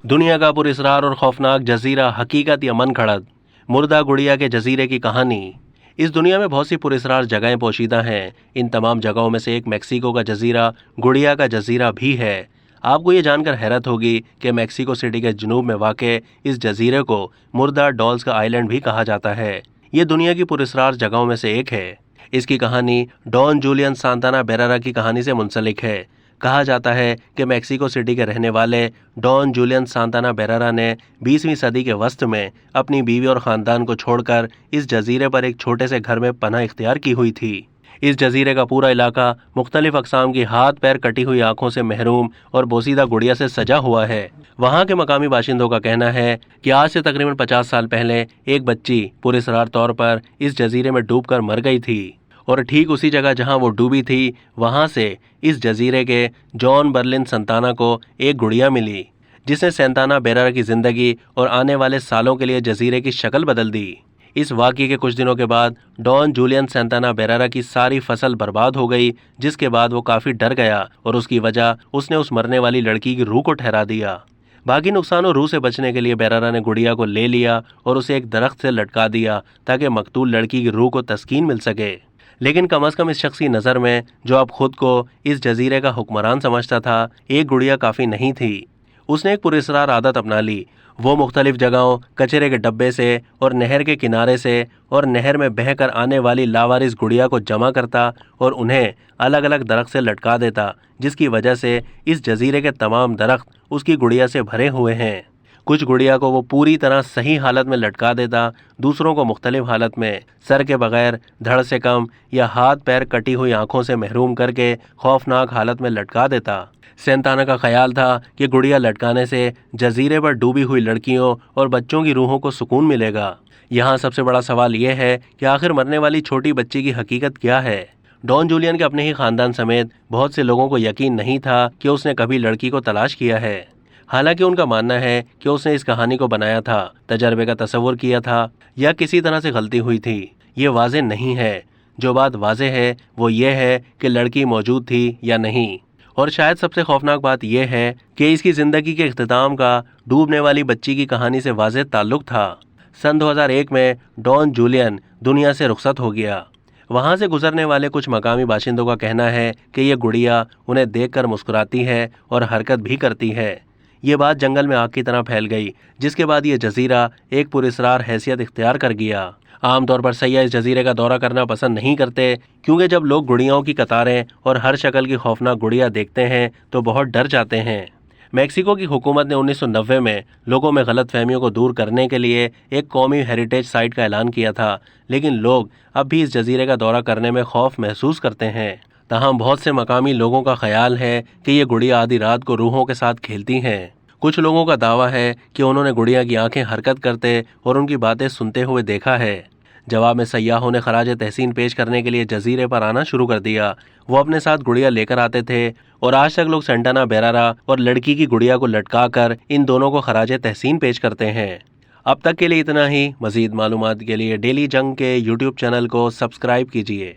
दुनिया का पुरस्कार और खौफनाक जजीरा, हकीकत या मन घड़त। मुर्दा गुड़िया के जजीरे की कहानी। इस दुनिया में बहुत सी पुरस्कार जगहें पोशीदा हैं। इन तमाम जगहों में से एक मेक्सिको का जजीरा, गुड़िया का जजीरा भी है। आपको ये जानकर हैरत होगी कि मेक्सिको सिटी के जनूब में वाक़े इस जजीरे को मुर्दा डॉल्स का आइलैंड भी कहा जाता है। ये दुनिया की पुरस्कार जगहों में से एक है। इसकी कहानी डॉन जूलियन सांताना बेरेरा की कहानी से मुंसलिक है। कहा जाता है कि मेक्सिको सिटी के रहने वाले डॉन जूलियन सांताना बेरेरा ने 20वीं सदी के वस्त में अपनी बीवी और ख़ानदान को छोड़कर इस जजीरे पर एक छोटे से घर में पनाह इख्तियार की हुई थी। इस जजीरे का पूरा इलाका मुख्तलिफ अक़साम की हाथ पैर कटी हुई आंखों से महरूम और बोसीदा गुड़िया से सजा हुआ है। वहाँ के मकामी बाशिंदों का कहना है कि आज से तकरीबन 50 साल पहले एक बच्ची पुरस्कार तौर पर इस जजीरे में डूबकर मर गई थी और ठीक उसी जगह जहां वो डूबी थी वहां से इस जजीरे के जॉन बर्लिन संताना को एक गुड़िया मिली, जिसने सांताना बेरेरा की ज़िंदगी और आने वाले सालों के लिए जजीरे की शक्ल बदल दी। इस वाक़ये के कुछ दिनों के बाद डॉन जूलियन सांताना बेरेरा की सारी फसल बर्बाद हो गई, जिसके बाद वो काफ़ी डर गया और उसकी वजह उसने उस मरने वाली लड़की की रूह को ठहरा दिया। बाकी नुकसान और रूह से बचने के लिए बेरेरा ने गुड़िया को ले लिया और उसे एक दरख्त से लटका दिया ताकि मकतूल लड़की की रूह को तस्कीन मिल सके। लेकिन कम अज़ कम इस शख्सी नज़र में, जो अब खुद को इस जजीरे का हुक्मरान समझता था, एक गुड़िया काफ़ी नहीं थी। उसने एक पुरस्कार आदत अपना ली। वो मुख्तलिफ जगहों, कचरे के डब्बे से और नहर के किनारे से और नहर में बहकर आने वाली लावारिस गुड़िया को जमा करता और उन्हें अलग अलग दरख्त से लटका देता, जिसकी वजह से इस जजीरे के तमाम दरख्त उसकी गुड़िया से भरे हुए हैं। कुछ गुड़िया को वो पूरी तरह सही हालत में लटका देता, दूसरों को मुख्तलिफ हालत में सर के बगैर, धड़ से कम या हाथ पैर कटी हुई आंखों से महरूम करके खौफनाक हालत में लटका देता। सांताना का ख्याल था कि गुड़िया लटकाने से जजीरे पर डूबी हुई लड़कियों और बच्चों की रूहों को सुकून मिलेगा। यहाँ सबसे बड़ा सवाल यह है कि आखिर मरने वाली छोटी बच्ची की हकीकत क्या है। डॉन जूलियन के अपने ही खानदान समेत बहुत से लोगों को यकीन नहीं था कि उसने कभी लड़की को तलाश किया है। हालांकि उनका मानना है कि उसने इस कहानी को बनाया था, तजर्बे का तसव्वुर किया था या किसी तरह से गलती हुई थी, ये वाज़ेह नहीं है। जो बात वाज़ेह है वो ये है कि लड़की मौजूद थी या नहीं। और शायद सबसे खौफनाक बात यह है कि इसकी ज़िंदगी के इख्तिताम का डूबने वाली बच्ची की कहानी से वाज़ेह ताल्लुक़ था। सन 2001 में डॉन जूलियन दुनिया से रुखसत हो गया। वहाँ से गुजरने वाले कुछ मकामी बाशिंदों का कहना है कि ये गुड़िया उन्हें देखकर मुस्कुराती है और हरकत भी करती है। ये बात जंगल में आग की तरह फैल गई, जिसके बाद ये जजीरा एक पुरस्कार हैसियत इख्तियार कर गया। आमतौर पर सयाह इस जजीरे का दौरा करना पसंद नहीं करते, क्योंकि जब लोग गुड़ियाओं की कतारें और हर शक्ल की खौफनाक गुड़िया देखते हैं तो बहुत डर जाते हैं। मेक्सिको की हुकूमत ने 1990 में लोगों में गलत फहमियों को दूर करने के लिए एक कौमी हेरिटेज साइट का ऐलान किया था, लेकिन लोग अब भी इस जजीरे का दौरा करने में खौफ महसूस करते हैं। तमाम बहुत से मकामी लोगों का ख्याल है कि ये गुड़िया आधी रात को रूहों के साथ खेलती हैं। कुछ लोगों का दावा है कि उन्होंने गुड़िया की आंखें हरकत करते और उनकी बातें सुनते हुए देखा है। जवाब में सयाहों ने खराज तहसीन पेश करने के लिए जजीरे पर आना शुरू कर दिया। वो अपने साथ गुड़िया लेकर आते थे और आज तक लोग सांताना बेरेरा और लड़की की गुड़िया को लटका कर इन दोनों को खराज तहसीन पेश करते हैं। अब तक के लिए इतना ही। मज़ीद मालूमात के लिए डेली जंग के यूट्यूब चैनल को सब्सक्राइब कीजिए।